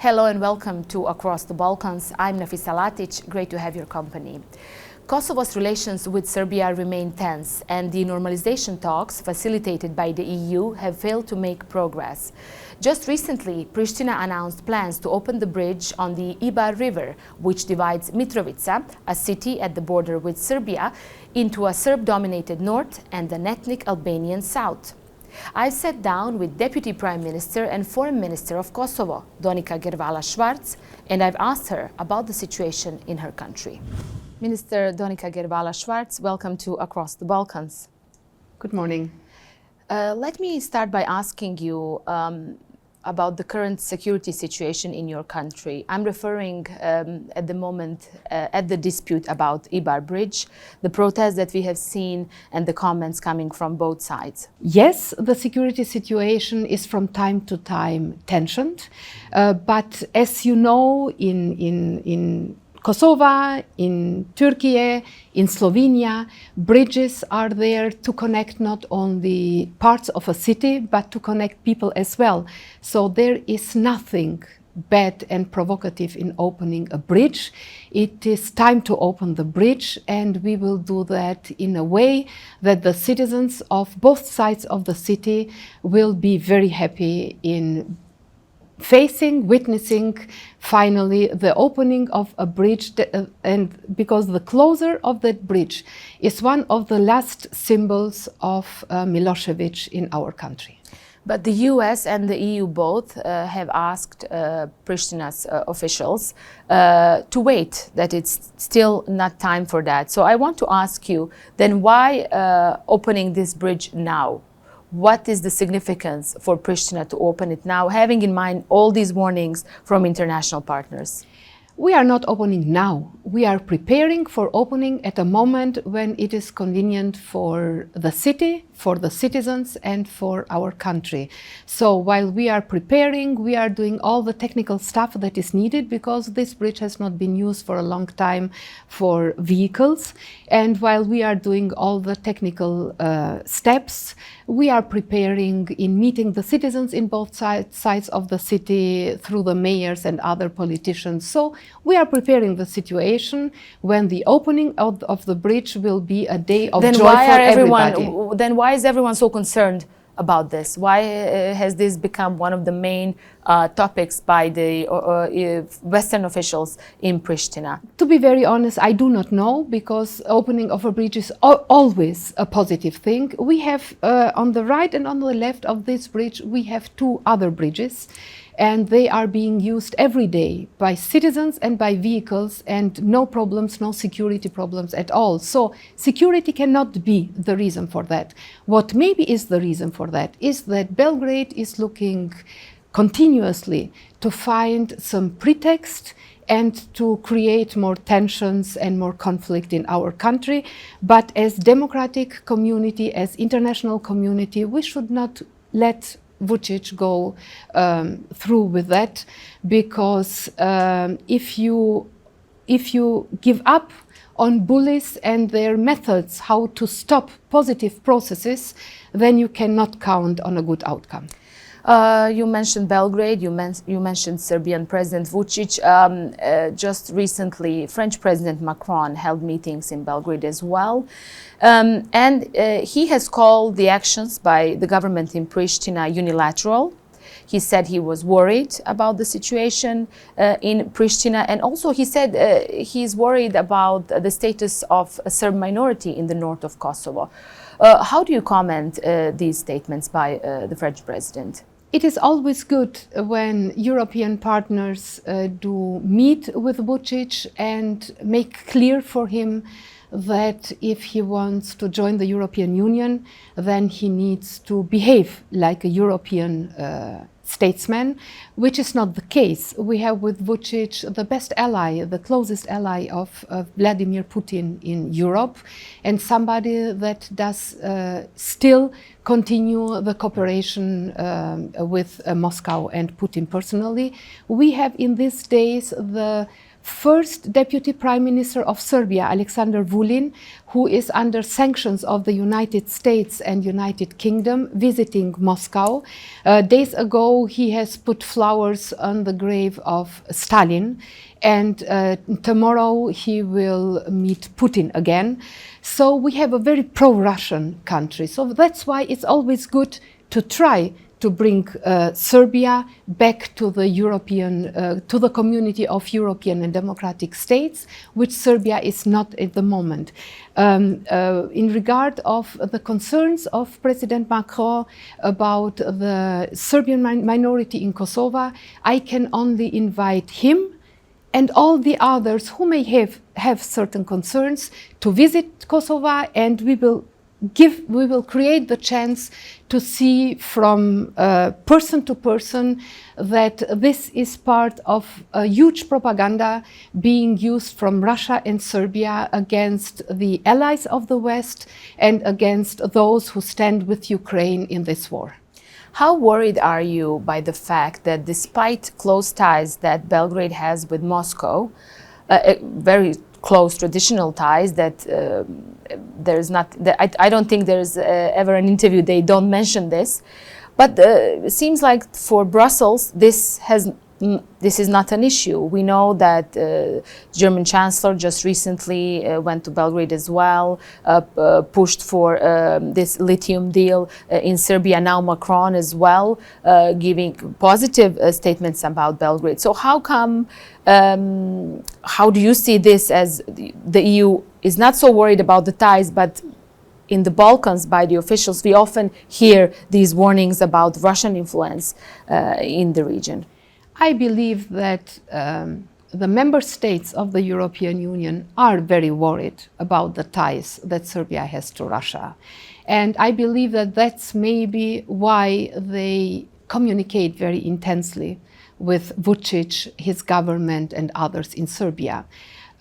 Hello and welcome to Across the Balkans. I'm Nafisa Latic. Great to have your company. Kosovo's relations with Serbia remain tense, and the normalisation talks facilitated by the EU have failed to make progress. Just recently, Pristina announced plans to open the bridge on the Ibar River, which divides Mitrovica, a city at the border with Serbia, into a Serb-dominated north and an ethnic Albanian south. I've sat down with Deputy Prime Minister and Foreign Minister of Kosovo, Donika Gërvalla-Schwarz, and I've asked her about the situation in her country. Minister Donika Gërvalla-Schwarz, welcome to Across the Balkans. Good morning. Let me start by asking you about the current security situation in your country. I'm referring at the moment at the dispute about Ibar Bridge, the protests that we have seen and the comments coming from both sides. Yes, the security situation is from time to time tensioned, but as you know, in Kosovo, in Turkey, in Slovenia, bridges are there to connect not only parts of a city, but to connect people as well. So there is nothing bad and provocative in opening a bridge. It is time to open the bridge, and we will do that in a way that the citizens of both sides of the city will be very happy in witnessing finally the opening of a bridge, and because the closure of that bridge is one of the last symbols of Milosevic in our country. But the US and the EU both have asked Pristina's officials to wait, that it's still not time for that. So I want to ask you, then why opening this bridge now? What is the significance for Pristina to open it now, having in mind all these warnings from international partners? We are not opening now. We are preparing for opening at a moment when it is convenient for the city, for the citizens, and for our country. So while we are preparing, we are doing all the technical stuff that is needed, because this bridge has not been used for a long time for vehicles. And while we are doing all the technical steps, we are preparing in meeting the citizens in both sides of the city through the mayors and other politicians. So we are preparing the situation when the opening of the bridge will be a day of joy for everybody. Then why is everyone so concerned about this? Why has this become one of the main topics by the Western officials in Pristina? To be very honest, I do not know, because opening of a bridge is always a positive thing. We have on the right and on the left of this bridge, we have two other bridges, and they are being used every day by citizens and by vehicles, and no problems, no security problems at all. So security cannot be the reason for that. What maybe is the reason for that is that Belgrade is looking continuously to find some pretext and to create more tensions and more conflict in our country. But as democratic community, as international community, we should not let Vučić go through with that, because if you give up on bullies and their methods how to stop positive processes, then you cannot count on a good outcome. You mentioned Belgrade, you mentioned Serbian President Vučić. Just recently, French President Macron held meetings in Belgrade as well. And he has called the actions by the government in Pristina unilateral. He said he was worried about the situation in Pristina, and also he said he's worried about the status of a Serb minority in the north of Kosovo. How do you comment these statements by the French president? It is always good when European partners do meet with Vučić and make clear for him that if he wants to join the European Union, then he needs to behave like a European statesman, which is not the case. We have with Vučić the best ally, the closest ally of Vladimir Putin in Europe, and somebody that does still continue the cooperation with Moscow and Putin personally. We have in these days the first Deputy Prime Minister of Serbia, Aleksandar Vulin, who is under sanctions of the United States and United Kingdom, visiting Moscow. Days ago, he has put flowers on the grave of Stalin, and tomorrow he will meet Putin again. So we have a very pro-Russian country. So that's why it's always good to try to bring Serbia back to the European, to the community of European and democratic states, which Serbia is not at the moment. In regard of the concerns of President Macron about the Serbian minority in Kosovo, I can only invite him and all the others who may have certain concerns to visit Kosovo, and we will create the chance to see from person to person that this is part of a huge propaganda being used from Russia and Serbia against the allies of the West and against those who stand with Ukraine in this war. How worried are you by the fact that despite close ties that Belgrade has with Moscow, very close traditional ties, that there's not, I don't think there's ever an interview they don't mention this, but it seems like for Brussels this is not an issue. We know that German Chancellor just recently went to Belgrade as well, pushed for this lithium deal in Serbia. Now Macron as well, giving positive statements about Belgrade. So how come, how do you see this as the EU is not so worried about the ties, but in the Balkans by the officials, we often hear these warnings about Russian influence in the region? I believe that the member states of the European Union are very worried about the ties that Serbia has to Russia. And I believe that that's maybe why they communicate very intensely with Vučić, his government, and others in Serbia.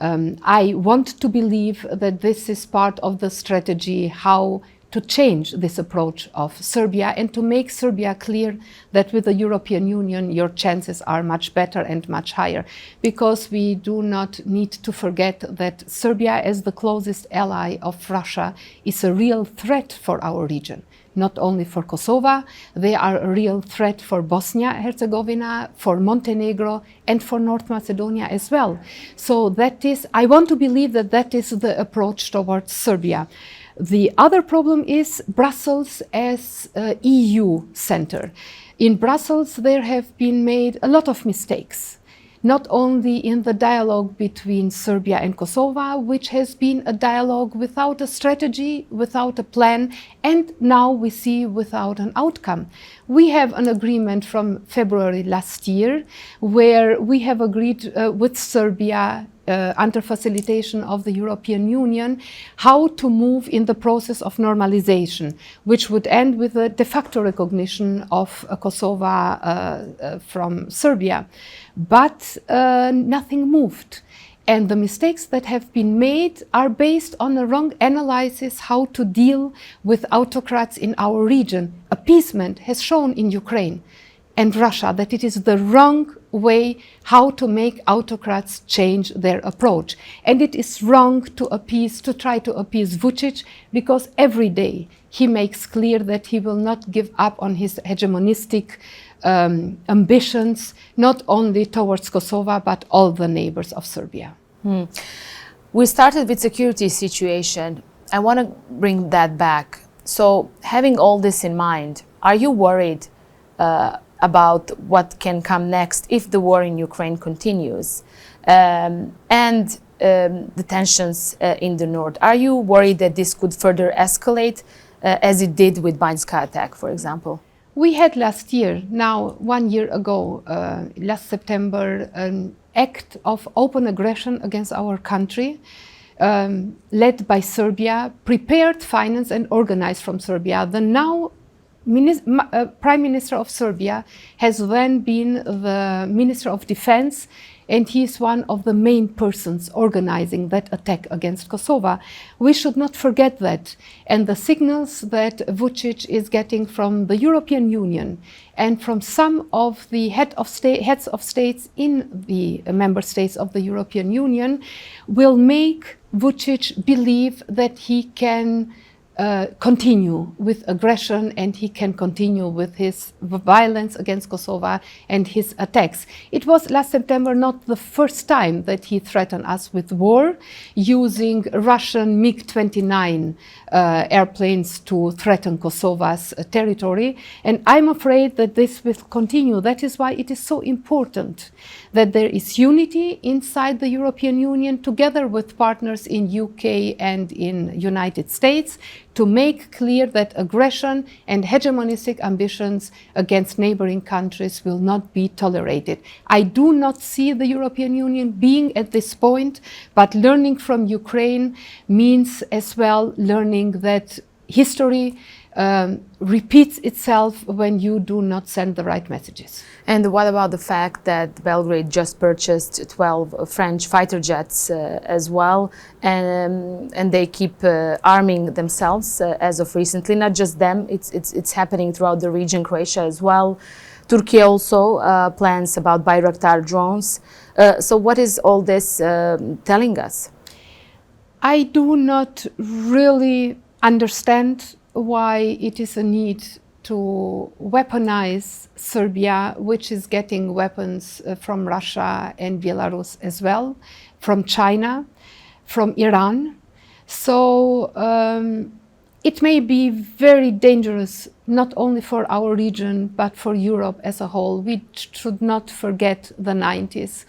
I want to believe that this is part of the strategy how to change this approach of Serbia and to make Serbia clear that with the European Union your chances are much better and much higher, because we do not need to forget that Serbia, as the closest ally of Russia, is a real threat for our region. Not only for Kosovo, they are a real threat for Bosnia-Herzegovina, for Montenegro, and for North Macedonia as well. So that is, I want to believe that that is the approach towards Serbia. The other problem is Brussels as EU center. In Brussels, there have been made a lot of mistakes, not only in the dialogue between Serbia and Kosovo, which has been a dialogue without a strategy, without a plan, and now we see without an outcome. We have an agreement from February last year where we have agreed with Serbia under facilitation of the European Union, how to move in the process of normalization, which would end with a de facto recognition of Kosovo from Serbia. But nothing moved. And the mistakes that have been made are based on a wrong analysis how to deal with autocrats in our region. Appeasement has shown in Ukraine and Russia that it is the wrong way how to make autocrats change their approach. And it is wrong to try to appease Vučić, because every day he makes clear that he will not give up on his hegemonistic ambitions, not only towards Kosovo, but all the neighbors of Serbia. We started with security situation. I want to bring that back. So having all this in mind, are you worried about what can come next if the war in Ukraine continues and the tensions in the north? Are you worried that this could further escalate as it did with Banjska attack, for example? We had last year, now 1 year ago, last September, an act of open aggression against our country, led by Serbia, prepared, financed and organized from Serbia. The now Prime Minister of Serbia has then been the Minister of Defense, and he is one of the main persons organizing that attack against Kosovo. We should not forget that. And the signals that Vučić is getting from the European Union and from some of the heads of states in the member states of the European Union will make Vučić believe that he can continue with aggression, and he can continue with his violence against Kosovo and his attacks. It was last September not the first time that he threatened us with war, using Russian MiG-29 airplanes to threaten Kosovo's territory. And I'm afraid that this will continue. That is why it is so important that there is unity inside the European Union, together with partners in UK and in United States, to make clear that aggression and hegemonistic ambitions against neighboring countries will not be tolerated. I do not see the European Union being at this point, but learning from Ukraine means as well learning that history repeats itself when you do not send the right messages. And what about the fact that Belgrade just purchased 12 French fighter jets as well, and they keep arming themselves as of recently? Not just them, it's happening throughout the region, Croatia as well. Turkey also plans about Bayraktar drones. So what is all this telling us? I do not really understand why it is a need to weaponize Serbia, which is getting weapons from Russia and Belarus as well, from China, from Iran. So it may be very dangerous, not only for our region, but for Europe as a whole. We should not forget the 90s.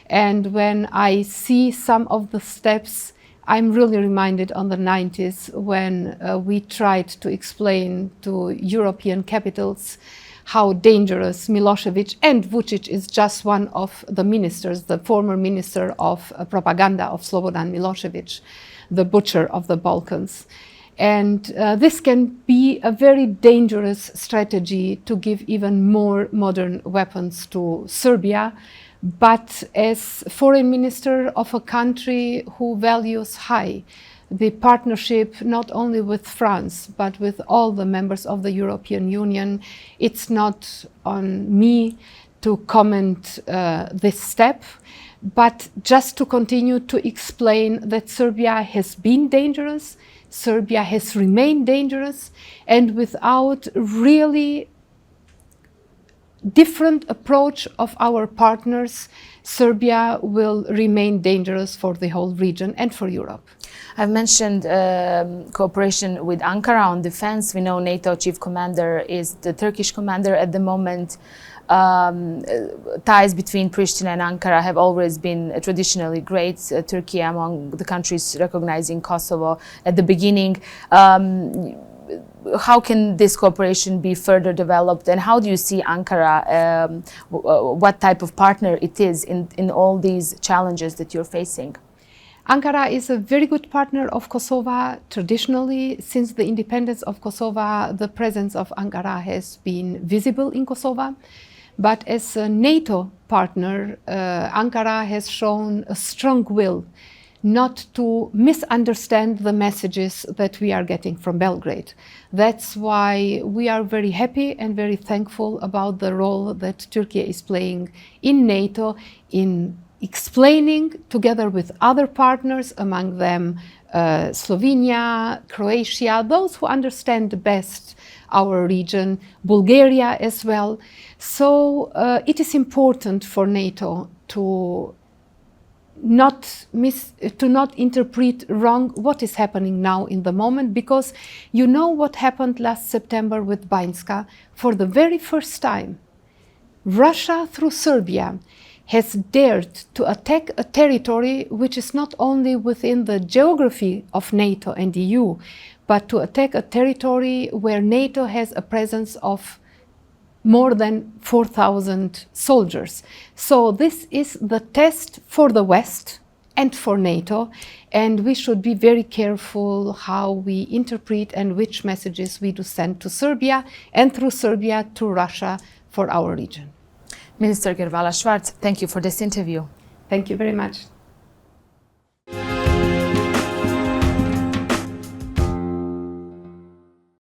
And when I see some of the steps, I'm really reminded on the 90s when we tried to explain to European capitals how dangerous Milosevic, and Vučić is just one of the ministers, the former minister of propaganda of Slobodan Milosevic, the butcher of the Balkans. And this can be a very dangerous strategy to give even more modern weapons to Serbia. But as foreign minister of a country who values high the partnership not only with France, but with all the members of the European Union, it's not on me to comment this step, but just to continue to explain that Serbia has been dangerous, Serbia has remained dangerous, and without really different approach of our partners, Serbia will remain dangerous for the whole region and for Europe. I've mentioned cooperation with Ankara on defense. We know NATO chief commander is the Turkish commander at the moment. Ties between Pristina and Ankara have always been traditionally great. Turkey among the countries recognizing Kosovo at the beginning. How can this cooperation be further developed, and how do you see Ankara, what type of partner it is in all these challenges that you're facing? Ankara is a very good partner of Kosovo. Traditionally, since the independence of Kosovo, the presence of Ankara has been visible in Kosovo. But as a NATO partner, Ankara has shown a strong will not to misunderstand the messages that we are getting from Belgrade. That's why we are very happy and very thankful about the role that Turkey is playing in NATO in explaining, together with other partners, among them Slovenia, Croatia, those who understand best our region, Bulgaria as well. So it is important for NATO to not interpret wrong what is happening now in the moment, because you know what happened last September with Banjska. For the very first time, Russia through Serbia has dared to attack a territory which is not only within the geography of NATO and EU, but to attack a territory where NATO has a presence of more than 4,000 soldiers. So this is the test for the West and for NATO, and we should be very careful how we interpret and which messages we do send to Serbia and through Serbia to Russia for our region. Minister Gërvalla-Schwarz, thank you for this interview. Thank you very much.